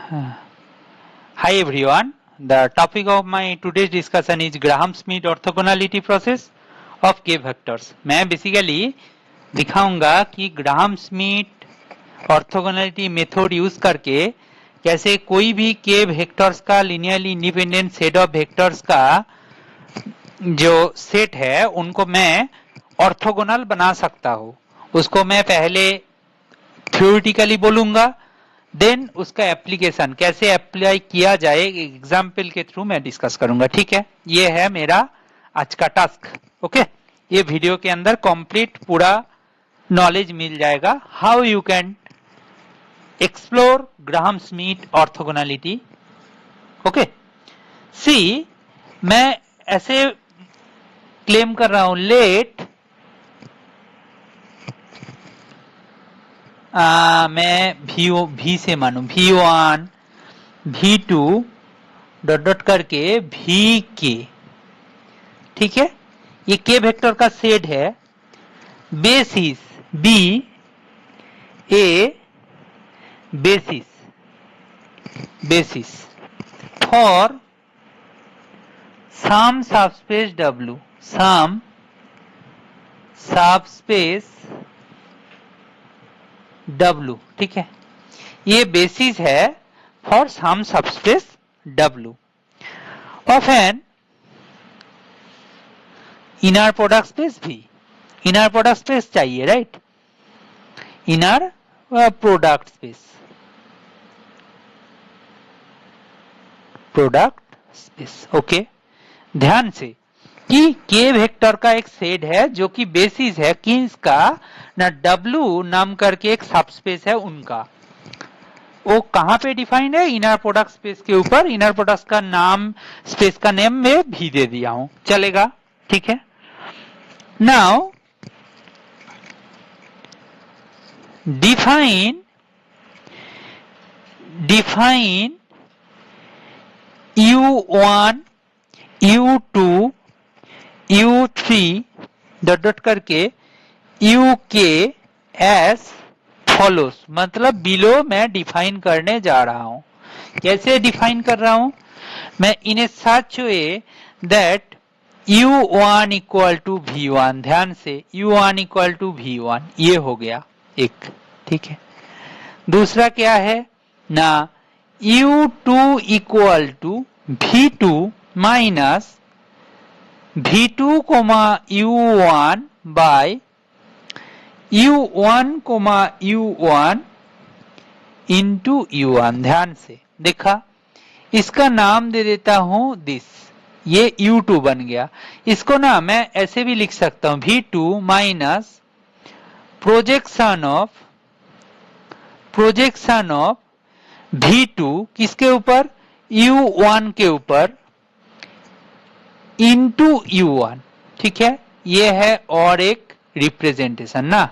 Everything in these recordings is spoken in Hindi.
Hi everyone. The topic of my today's discussion is Graham-Schmidt orthogonality process of K vectors. मैं बेसिकली दिखाऊंगा कि ग्राहम-श्मिट ऑर्थोगोनैलिटी मेथड यूज करके कैसे कोई भी K वेक्टर्स का linearly independent set of vectors का जो सेट है उनको मैं ऑर्थोगोनल बना सकता हूँ. उसको मैं पहले थ्योरेटिकली बोलूंगा, देन उसका एप्लीकेशन कैसे अप्लाई किया जाए एग्जाम्पल के थ्रू मैं डिस्कस करूंगा. ठीक है, ये है मेरा आज का टास्क. ओके, ये वीडियो के अंदर कंप्लीट पूरा नॉलेज मिल जाएगा how you can explore Gram Schmidt orthogonality. Okay, see मैं ऐसे क्लेम कर रहा हूं, लेट मैं V से मानू V1 V2 डॉट डॉट करके VK. ठीक है, ये K वेक्टर का सेट है. Basis B A basis for some subspace W, some subspace W. ठीक है, ये बेसिस है for some subspace W of an inner product space भी. इनर प्रोडक्ट स्पेस चाहिए, right? Inner product space okay. ध्यान से कि K वेक्टर का एक सेट है जो कि बेसिस है किसका ना, W नाम करके एक सबस्पेस है उनका. वो कहां पे डिफाइंड है? इनर प्रोडक्ट स्पेस के ऊपर. इनर प्रोडक्ट का नाम, स्पेस का नेम में भी दे दिया हूं, चलेगा? ठीक है. Now define U1 U2 U3 dot dot करके UK एस फॉलोस. मतलब बिलो मैं डिफाइन करने जा रहा हूं. कैसे डिफाइन कर रहा हूं मैं? In a such way that U1 equal to V1. ध्यान से, U1 इक्वल टू V1 ये हो गया एक. ठीक है, दूसरा क्या है ना, U2 equal to V2 minus V2 U1 by U1 U1 into U1. ध्यान से देखा, इसका नाम दे देता हूं दिस. ये U2 बन गया. इसको ना मैं ऐसे भी लिख सकता हूं, V2 minus projection of V2 किसके ऊपर? U1 के ऊपर इंटू U1. ठीक है, ये है और एक रिप्रेजेंटेशन ना,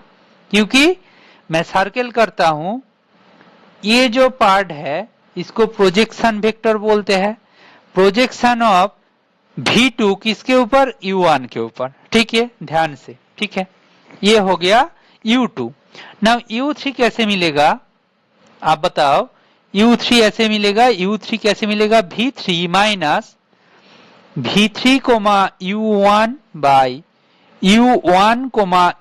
क्योंकि मैं सर्कल करता हूं. ये जो पार्ट है इसको प्रोजेक्शन वेक्टर बोलते हैं. प्रोजेक्शन ऑफ V2 किसके ऊपर? U1 के ऊपर. ठीक है, ध्यान से. ठीक है, ये हो गया U2. नाउ U3 कैसे मिलेगा आप बताओ? U3 ऐसे मिलेगा. U3 कैसे मिलेगा? V3 minus V3 U1 by U1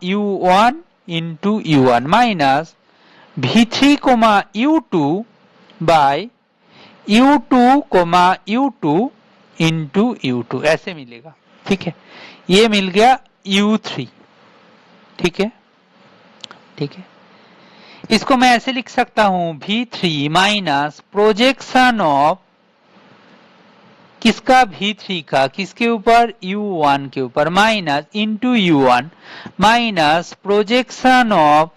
U1 into U1 minus V3 U2 by U2 U2 into U2 ऐसे मिलेगा. ठीक है, ये मिल गया U3. ठीक है, ठीक है, इसको मैं ऐसे लिख सकता हूं, V3 माइनस प्रोजेक्शन ऑफ किसका? V3 का किसके ऊपर? U1 के ऊपर minus into U1 minus projection of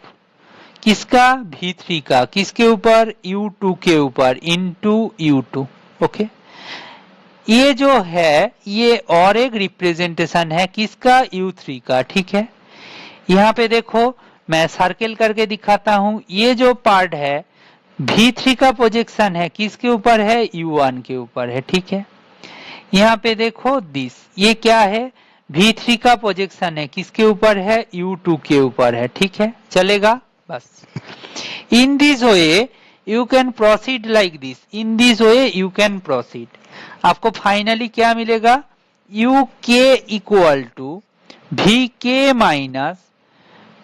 किसका? V3 का किसके ऊपर? U2 के ऊपर इंटू U2. ओके, ये जो है ये और एक रिप्रेजेंटेशन है किसका? U3 का. ठीक है, यहां पे देखो मैं सर्कल करके दिखाता हूं. ये जो पार्ट है V3 का प्रोजेक्शन है किसके ऊपर है? U1 के ऊपर है. ठीक है, यहाँ पे देखो दिस, ये क्या है? V3 का प्रोजेक्शन है किसके ऊपर है? U2 के ऊपर है. ठीक है, चलेगा? बस in this way you can proceed like this, in this way you can proceed. आपको फाइनली क्या मिलेगा, U K equal to V K minus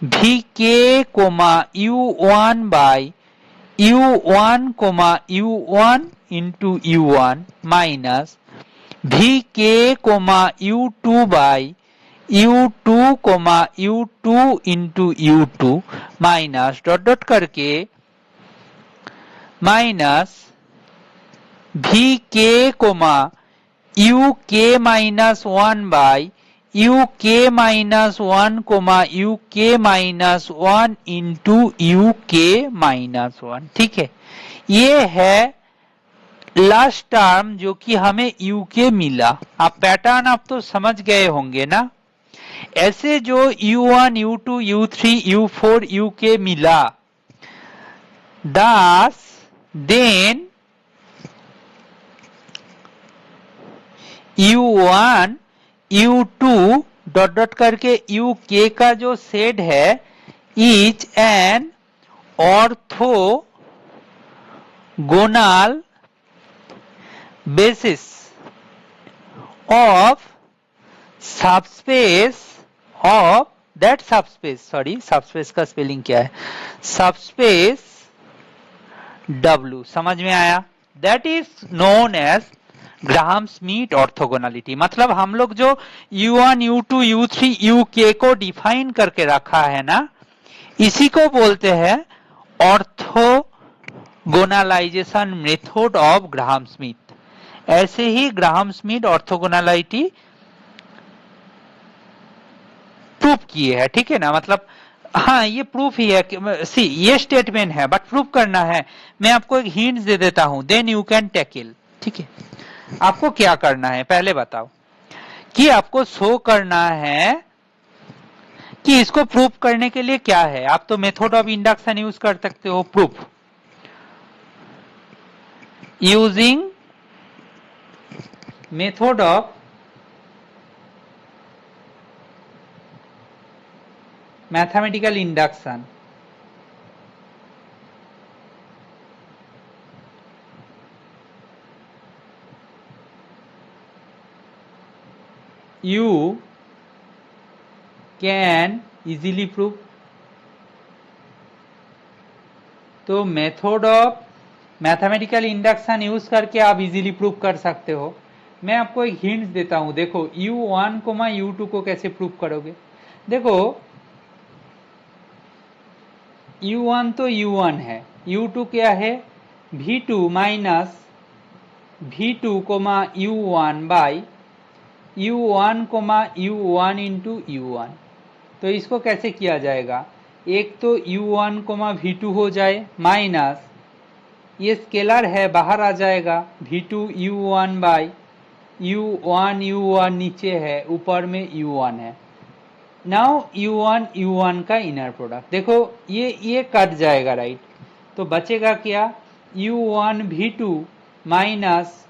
V K comma you one by you one comma you one into U one minus V K comma U two by U two comma U two into U two minus dot dot करके minus V K comma U K minus one by you K minus one comma U K minus one into you K minus one. ठीक है, ये है लास्ट टर्म जो कि हमें यू के मिला। आप पैटर्न आप तो समझ गए होंगे ना। ऐसे जो u1 u2 u3 u4 u के मिला, thus then u1 u2 dot dot करके u के का जो सेट है is an orthogonal basis of subspace of that subspace, sorry subspace का स्पेलिंग क्या है, सबस्पेस W। समझ में आया? That is known as Gram Schmidt orthogonality. मतलब हम लोग जो u1 u2 u3 uk को डिफाइन करके रखा है ना, इसी को बोलते हैं ऑर्थोगोनलाइजेशन मेथड ऑफ ग्राहम स्मिथ। ऐसे ही ग्राहम स्मिथ ऑर्थोगोनलिटी प्रूफ किए है। ठीक है ना, मतलब हाँ ये प्रूफ ही है कि सी ये स्टेटमेंट है बट प्रूफ करना है। मैं आपको एक हिंट दे देता हूं, देन यू कैन टैकल। ठीक है, आपको क्या करना है पहले बताओ, कि आपको शो करना है कि इसको प्रूफ करने के लिए क्या है। आप तो मेथड ऑफ इंडक्शन यूज कर सकते हो, proof using method of mathematical induction. You can easily prove। तो method of mathematical induction use करके आप इजीली प्रूव कर सकते हो। मैं आपको एक हिंट देता हूं, देखो u1 कोमा u2 को कैसे प्रूव करोगे। देखो u1 तो u1 है, u2 क्या है v2 minus v2 comma u1 by u1 comma u1 into u1। तो इसको कैसे किया जाएगा, एक तो u1 कोमा v2 हो जाए माइनस ये स्केलर है बाहर आ जाएगा v2 u1 बाई u1 नीचे है, ऊपर में u1 है। नाउ u1 का इनर प्रोडक्ट देखो ये कट जाएगा राइट, तो बचेगा क्या u1 v2 minus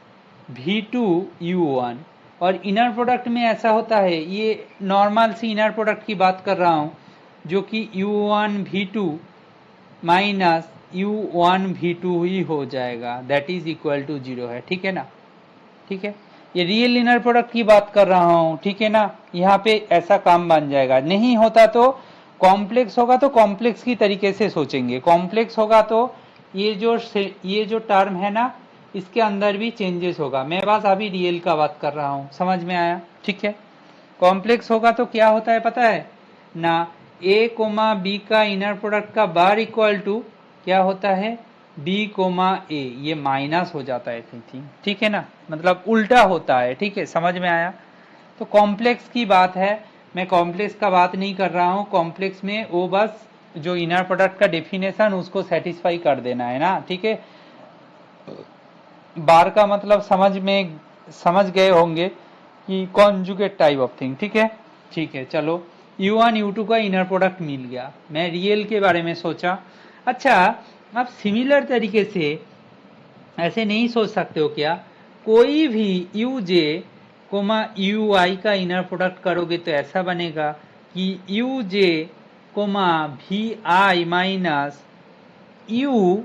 v2 u1। और इनर प्रोडक्ट में ऐसा होता है, ये नॉर्मल सी इनर प्रोडक्ट की बात कर रहा हूं, जो कि u1 v2 minus u1 v2 ही हो जाएगा, दैट इज इक्वल टू 0 है। ठीक है ना, ठीक है, ये रियल इनर प्रोडक्ट की बात कर रहा हूं। ठीक है ना, यहाँ पे ऐसा काम बन जाएगा। नहीं होता तो कॉम्प्लेक्स होगा तो कॉम्प्लेक्स की तरीके से सोचेंगे, कॉम्प्लेक्स होगा तो ये जो टर्म है ना इसके अंदर भी चेंजेस होगा। मैं बस अभी रियल का बात कर रहा हूं, समझ में आया? ठीक है, कॉम्प्लेक्स होगा तो क्या होता है पता है ना, a कोमा बी का इनर प्रोडक्ट का बार इक्वल टू क्या होता है b कोमा a, ये माइनस हो जाता है एवरीथिंग। ठीक है ना, मतलब उल्टा होता है। ठीक है, समझ में आया? तो कॉम्प्लेक्स की बात है, मैं कॉम्प्लेक्स का बात नहीं कर रहा हूं। कॉम्प्लेक्स में वो बस जो इनर प्रोडक्ट का डेफिनेशन उसको सेटिस्फाई कर देना है ना। ठीक है, बार का मतलब समझ गए होंगे कि कॉन्जुगेट टाइप ऑफ थिंग। ठीक है, ठीक है, चलो u1 u2 का इनर प्रोडक्ट मिल गया। मैं रियल के बारे में सोचा। अच्छा, आप सिमिलर तरीके से ऐसे नहीं सोच सकते हो क्या, कोई भी uj कोमा ui का इनर प्रोडक्ट करोगे तो ऐसा बनेगा कि uj comma vi minus u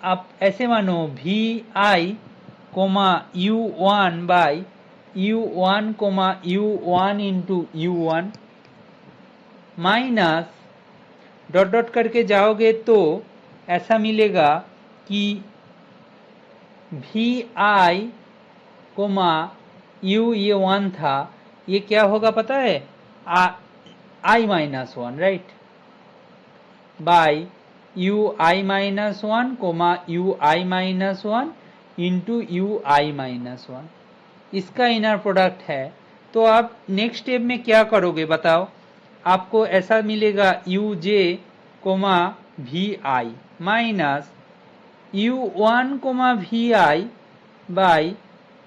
आप ऐसे मानो V I comma you one by you one comma you one into U one minus dot dot करके जाओगे तो ऐसा मिलेगा कि वी आई कोमा यू ये वन था, ये क्या होगा पता है, I minus one, right, by U I minus one comma you I minus one into you I minus one, इसका इनर प्रोडक्ट है। तो आप नेक्स्ट स्टेप में क्या करोगे बताओ, आपको ऐसा मिलेगा u J comma we I minus u one comma we I by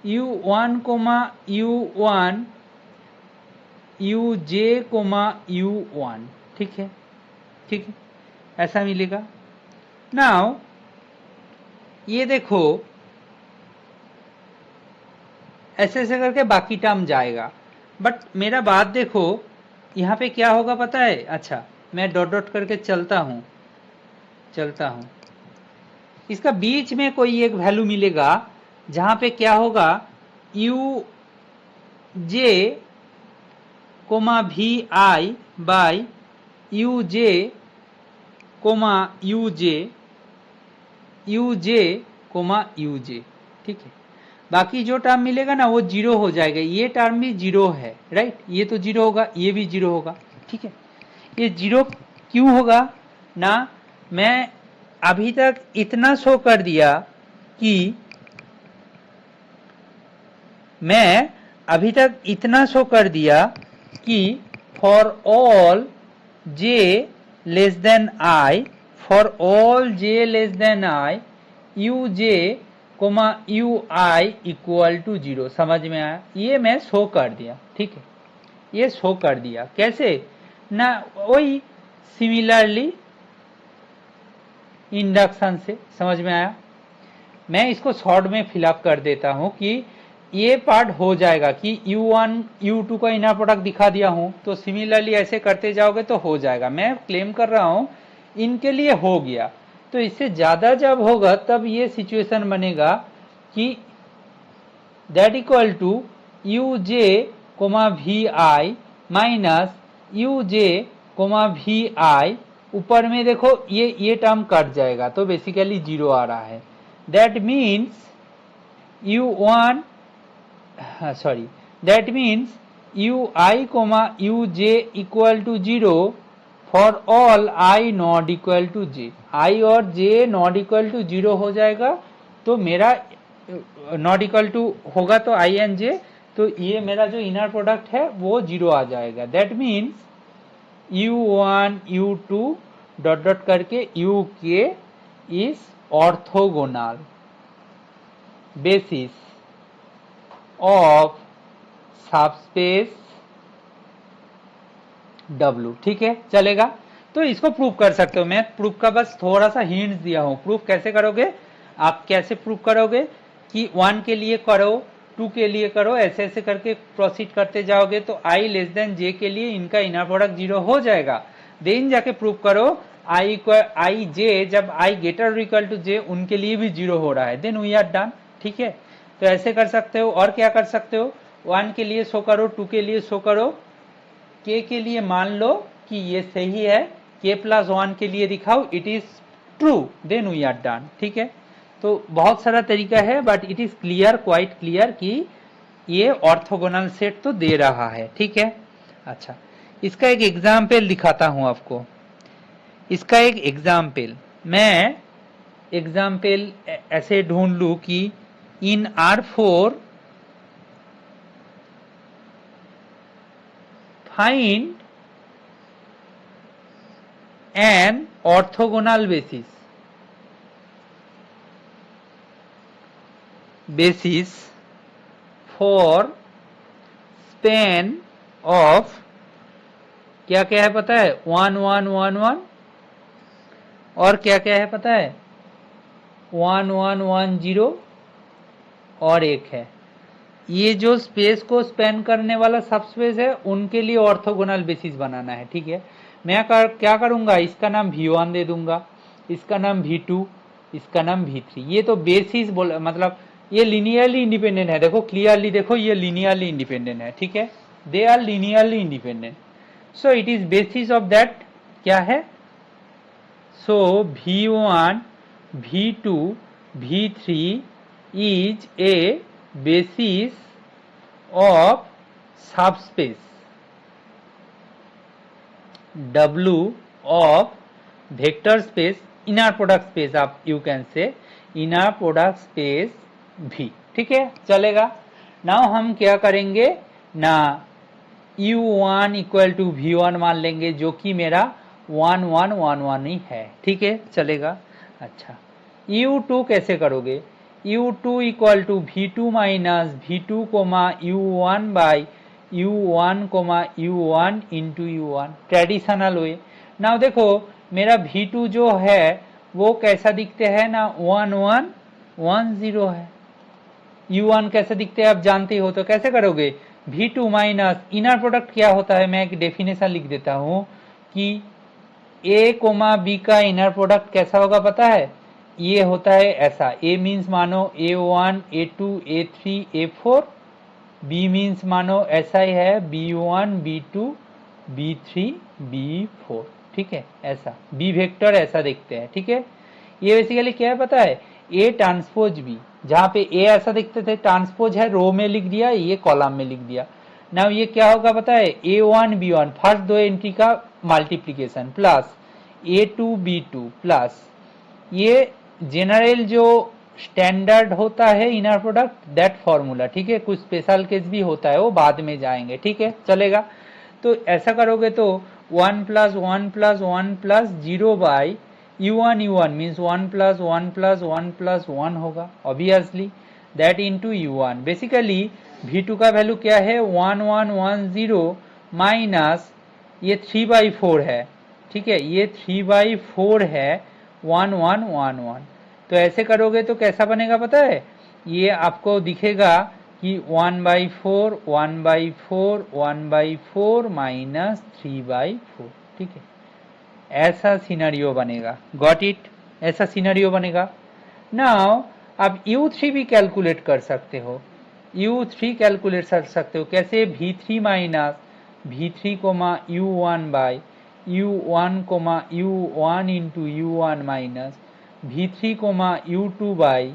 you one comma you one u J comma you one, ठीक है, ठीक है, ऐसा मिलेगा। नाउ ये देखो ऐसे ऐसे करके बाकी टर्म जाएगा, बट मेरा बात देखो यहाँ पे क्या होगा पता है, अच्छा मैं डॉट डॉट करके चलता हूँ, इसका बीच में कोई एक वैल्यू मिलेगा जहां पे क्या होगा, U J comma we I by U J comma U J comma U J, ठीक है। बाकी जो टर्म मिलेगा ना वो जीरो हो जाएगा, ये टर्म भी जीरो है, राइट, ये तो जीरो होगा, ये भी जीरो होगा, ठीक है। ये जीरो क्यों होगा ना, मैं अभी तक इतना शो कर दिया कि for all j less than i, u J comma you i equal to zero, समझ में आया, ये मैं शो कर दिया, ठीक है, ये शो कर दिया कैसे ना, वही सिमिलरली इंडक्शन से, समझ में आया। मैं इसको शॉर्ट में फिलअप कर देता हूं कि ये पार्ट हो जाएगा कि u1 u2 का इनर प्रोडक्ट दिखा दिया हूं, तो सिमिलरली ऐसे करते जाओगे तो हो जाएगा। मैं क्लेम कर रहा हूं इनके लिए हो गया, तो इससे ज्यादा जब होगा तब ये सिचुएशन बनेगा कि that equal to U J comma we I minus U J comma we I, ऊपर में देखो ये टर्म कट जाएगा तो बेसिकली जीरो आ रहा है, that means U I comma U J equal to zero for all I not equal to J, I और J not equal to zero हो जाएगा, तो मेरा नॉट इक्वल टू होगा तो आई एंड जे, तो ये मेरा जो इनर प्रोडक्ट है वो जीरो आ जाएगा। That means u1 u2 dot dot करके u के is orthogonal basis of subspace W, ठीक है, चलेगा। तो इसको प्रूव कर सकते हो, मैं प्रूफ का बस थोड़ा सा हिंट दिया हूं। प्रूफ कैसे करोगे, आप कैसे प्रूव करोगे कि 1 के लिए करो, 2 के लिए करो, ऐसे ऐसे करके प्रोसीड करते जाओगे तो i लेस देन j के लिए इनका इनर प्रोडक्ट जीरो हो जाएगा। देन जाके प्रूव करो आई जे जब i greater equal to j उनके लिए भी जीरो हो रहा है, देन वी आर डन, ठीक है। तो ऐसे कर सकते हो। और क्या कर सकते हो, 1 के लिए शो करो, 2 के लिए शो करो, k के लिए मान लो कि ये सही है, k प्लस 1 के लिए दिखाओ it is true, then we are done, ठीक है। तो बहुत सारा तरीका है, but it is clear, quite clear कि ये ऑर्थोगोनल सेट तो दे रहा है, ठीक है। अच्छा, इसका एक एग्जाम्पल दिखाता हूं आपको। इसका एक एग्जाम्पल, मैं एग्जाम्पल ऐसे ढूंढ लू कि in R4 find an orthogonal basis for span of क्या क्या है पता है, 1 1 1 1 और क्या क्या है पता है, 1 1 1 0 और एक है। ये जो स्पेस को स्पेन करने वाला सबस्पेस है उनके लिए ऑर्थोगोनल बेसिस बनाना है, ठीक है। मैं क्या करूंगा, इसका नाम V1 दे दूंगा, इसका नाम V2 इसका नाम V3। ये तो बेसिस बोल मतलब ये लिनियरली इंडिपेंडेंट है, देखो क्लियरली देखो ये लिनियरली इंडिपेंडेंट है, ठीक है, they are linearly independent. So it is basis of that क्या है, सो V1 V2 V3 is a basis of subspace W of vector space inner product space, आप you can say inner product space V, ठीक है चलेगा। नाउ हम क्या करेंगे ना, U1 इक्वल टू V1 मान लेंगे जो कि मेरा 1 1 1 1 ही है, ठीक है चलेगा। अच्छा U2 कैसे करोगे, U2 equal to V2 minus V2 comma U1 by U1 comma U1 into U1 traditional way. Now देखो मेरा V2 जो है वो कैसा दिखते हैं ना 1 1 1 0 है, U1 कैसे दिखते हैं आप जानते हो, तो कैसे करोगे V2 माइनस इनर प्रोडक्ट क्या होता है, मैं एक डेफिनेशन लिख देता हूं कि A कोमा B का इनर प्रोडक्ट कैसा होगा पता है, ये होता है ऐसा, A मीन्स मानो A1 A2 A3 A4, B means मानो ऐसा ही है B1 B2 B3 B4, ठीक है ऐसा, B वेक्टर ऐसा देखते हैं, ठीक है। ये बेसिकली क्या है पता है, A ट्रांसपोज B, जहां पे A ऐसा दिखते थे ट्रांसपोज है रो में लिख दिया, ये कॉलम में लिख दिया। नाउ ये क्या होगा पता है, A1 B1 फर्स्ट दो एंट्री का multiplication plus A2 B2 plus ये जनरल जो स्टैंडर्ड होता है इनर प्रोडक्ट दैट फॉर्मूला, ठीक है, कुछ स्पेशल केस भी होता है वो बाद में जाएंगे, ठीक है चलेगा। तो ऐसा करोगे तो 1 plus 1 plus 1 plus 0 by U1 means 1 plus 1 plus 1 plus 1 होगा obviously, that into U1। Basically V2 का वैल्यू क्या है 1 1 1 0 माइनस ये 3/4 है, ठीक है, ये 3/4 है 1 1 1 1। तो ऐसे करोगे तो कैसा बनेगा पता है, ये आपको दिखेगा कि 1/4 1/4 1/4 माइनस 3/4, ठीक है ऐसा सिनेरियो बनेगा, गॉट इट, ऐसा सिनेरियो बनेगा। नाउ आप U3 भी कैलकुलेट कर सकते हो, U3 कैलकुलेट कर सकते हो कैसे, V3 minus V3 comma U1 by U1 comma U1 into U1 minus V3 comma U2 by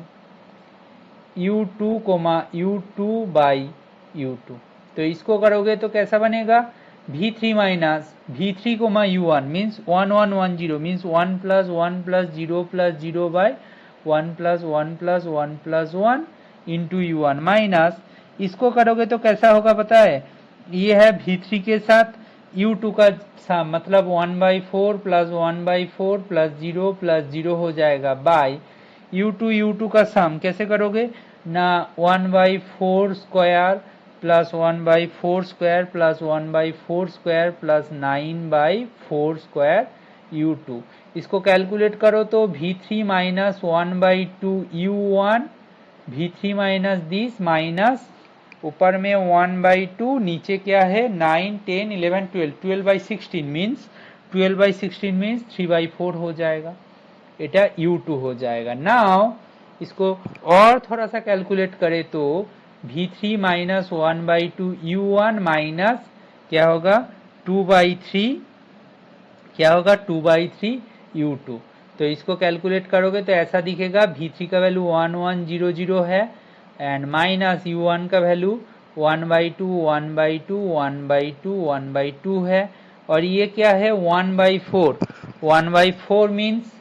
U2 comma U2 by U2। तो इसको करोगे तो कैसा बनेगा, V3 minus V3 comma U1 means 1 1 1 0 means 1 plus 1 plus 0 by 1 plus 1 plus 1 plus 1 into U1 minus इसको करोगे तो कैसा होगा पता है, ये है V3 के साथ U2 का सम मतलब 1/4 प्लस 1/4 प्लस 0 हो जाएगा बाई U2 का सम कैसे करोगे ना 1/4 square plus 1/4 square plus 1/4 square plus 9/4 square U2। इसको कैलकुलेट करो तो V3 minus 1/2 U1 V3 minus this minus ऊपर में 1/2 नीचे क्या है 9 10 11 12 12/16 मीन्स 12/16 मीन्स 3/4 हो जाएगा, এটা U2 हो जाएगा। नाउ इसको और थोड़ा सा कैलकुलेट करें तो V3 माइनस 1/2 U1 माइनस क्या होगा 2/3, क्या होगा 2/3 U2। तो इसको कैलकुलेट करोगे तो ऐसा दिखेगा, V3 का वैल्यू 1 1 0 0 है एंड माइनस U1 का वैल्यू 1/2 1/2 1/2 1/2 है, और ये क्या है 1/4 1/4 मीन्स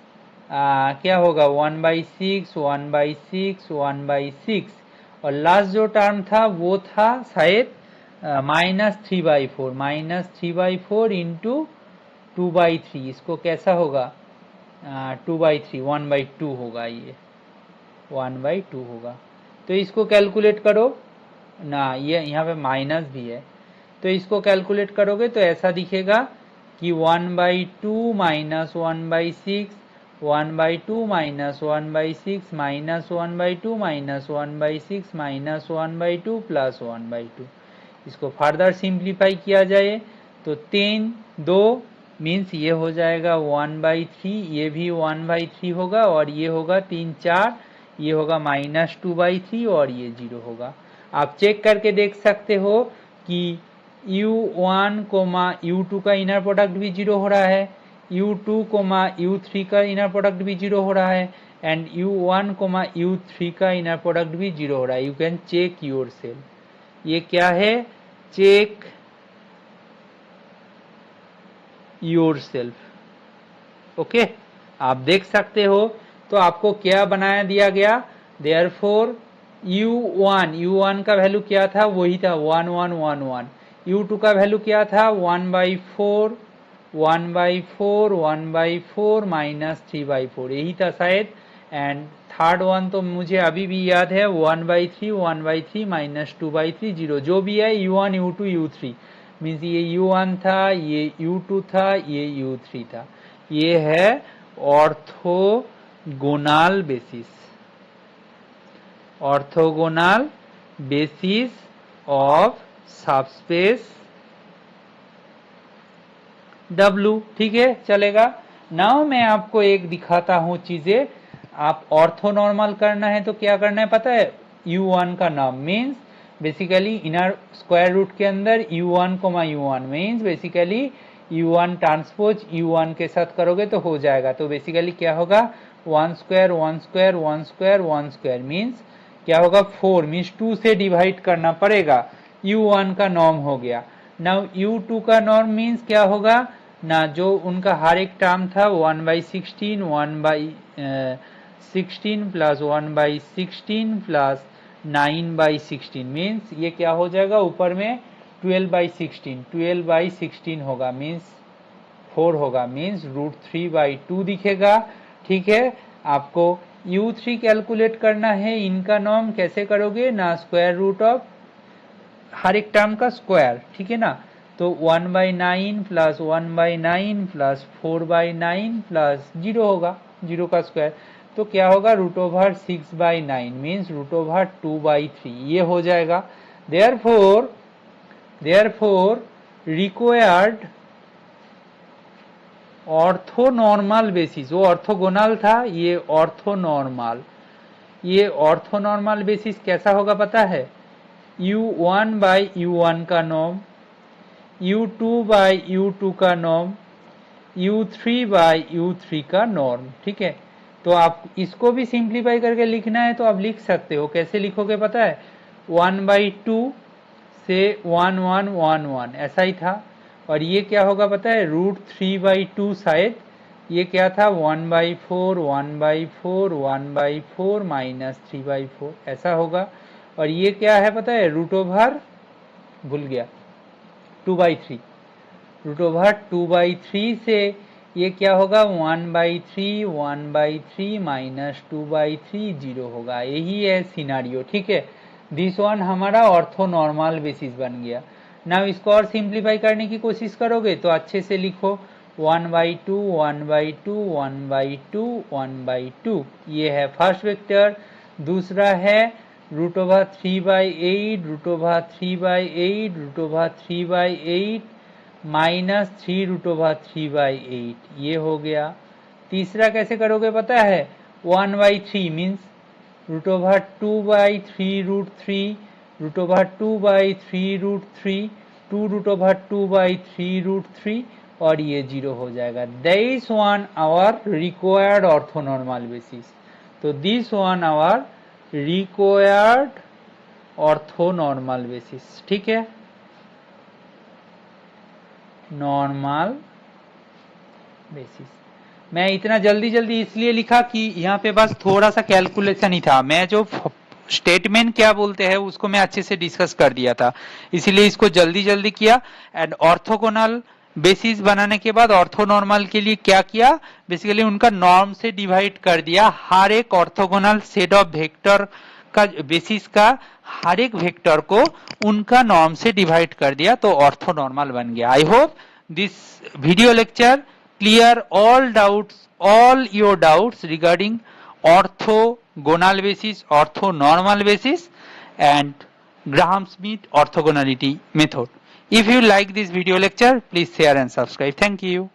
क्या होगा 1/6 1/6 1/6, और लास्ट जो टर्म था वो था शायद माइनस 3/4 इंटू 2/3, इसको कैसा होगा 2/3 1/2 होगा, ये 1/2 होगा। तो इसको कैलकुलेट करो ना, ये यहाँ पे माइनस भी है, तो इसको कैलकुलेट करोगे तो ऐसा दिखेगा कि 1/2 minus 1/6 1/2 minus 1/6 minus 1/2 minus 1/6 minus 1/2 plus 1/2। इसको फर्दर सिंप्लीफाई किया जाए तो 10 2 मीन्स ये हो जाएगा 1/3, ये भी 1/3 होगा, और ये होगा 3 4, ये होगा -2/3, और ये 0 होगा। आप चेक करके देख सकते हो कि u1, u2 का इनर प्रोडक्ट भी 0 हो रहा है, u2, u3 का इनर प्रोडक्ट भी 0 हो रहा है, एंड u1, u3 का इनर प्रोडक्ट भी 0 हो रहा है। You can check yourself. ये क्या है? Check your self. ओके, आप देख सकते हो। तो आपको क्या बनाया दिया गया? देयरफॉर u1 का वैल्यू क्या था? वही था 1 1 1 1। u2 का वैल्यू क्या था? 1/4 1/4 1/4 -3/4, यही था शायद। एंड थर्ड वन तो मुझे अभी भी याद है, 1/3 1/3 -2/3 0, जो भी है u1 u2 u3, मीन्स ये u1 था, ये u2 था, ये u3 था। ये है orthogonal basis, orthogonal basis of subspace W। ठीक है, चलेगा। नाउ मैं आपको एक दिखाता हूं चीजें। आप ऑर्थोनॉर्मल करना है तो क्या करना है पता है? u1 का नाम means basically inner square root के अंदर u1, u1 means basically u1 transpose u1 के साथ करोगे तो हो जाएगा। तो बेसिकली क्या होगा? 1 square 1 square 1 square 1 square means क्या होगा? 4 मीन्स 2 से डिवाइड करना पड़ेगा। u1 का नॉर्म हो गया। नाउ u2 का नॉर्म मीन्स क्या होगा ना? जो उनका हर एक टर्म था 1/16 1/16 प्लस 1/16 प्लस 9/16 मीन्स ये क्या हो जाएगा? ऊपर में 12/16 12/16 होगा मीन्स 4 होगा, मीन्स √3/2 दिखेगा। ठीक है, आपको u3 कैलकुलेट करना है। इनका नॉर्म कैसे करोगे ना? स्क्वायर रूट ऑफ हर एक टर्म का स्क्वायर, ठीक है ना? तो 1/9 प्लस 1/9 प्लस 4/9 प्लस 0 होगा, 0 का स्क्वायर। तो क्या होगा? √6/9 मीन्स √2/3, ये हो जाएगा। देयरफॉर रिक्वायर्ड ऑर्थोनॉर्मल बेसिस, वो ऑर्थोगोनल था, ये ऑर्थोनॉर्मल। ये ऑर्थोनॉर्मल बेसिस कैसा होगा पता है? u1/u1 का नॉर्म, u2/u2 का नॉर्म, u3/u3 का नॉर्म। ठीक है, तो आप इसको भी सिंप्लीफाई करके लिखना है तो आप लिख सकते हो। कैसे लिखोगे पता है? 1/2 से 1 1 1 1 ऐसा ही था। और ये क्या होगा पता है? √3/2 शायद। ये क्या था? 1/4 1/4 1/4 -3/4 ऐसा होगा। और ये क्या है पता है? भूल गया, 2/3, √2/3 से ये क्या होगा? 1/3 1/3 -2/3 0 होगा। यही है सिनारियो। ठीक है, दिस वन हमारा ऑर्थोनॉर्मल बेसिस बन गया। नाउ इसको और सिंप्लीफाई करने की कोशिश करोगे तो अच्छे से लिखो 1/2 1/2 1/2 1/2, ये है फर्स्ट वेक्टर। दूसरा है √3/8 √3/8 √3/8 -3 √3/8, ये हो गया। तीसरा कैसे करोगे पता है? 1/3 मीन्स √2/3 √3 √2/3 √3 2 √2/3 √3, और ये 0 हो जाएगा। This one our required orthonormal basis. तो this one our required orthonormal basis. ठीक है, नॉर्मल बेसिस। मैं इतना जल्दी इसलिए लिखा कि यहाँ पे बस थोड़ा सा कैलकुलेशन ही था। मैं जो स्टेटमेंट क्या बोलते हैं उसको मैं अच्छे से डिस्कस कर दिया था, इसीलिए इसको जल्दी किया। एंड ऑर्थोगोनल बेसिस बनाने के बाद ऑर्थोनॉर्मल के लिए क्या किया? बेसिकली उनका नॉर्म से डिवाइड कर दिया। हर एक ऑर्थोगोनल सेट ऑफ वेक्टर का बेसिस का हर एक वेक्टर को उनका नॉर्म से डिवाइड कर दिया, तो ऑर्थोनॉर्मल बन गया। I hope this video lecture clear all your doubts regarding orthogonal basis, orthonormal basis, and Graham-Smith orthogonality method. If you like this video lecture, please share and subscribe. Thank you.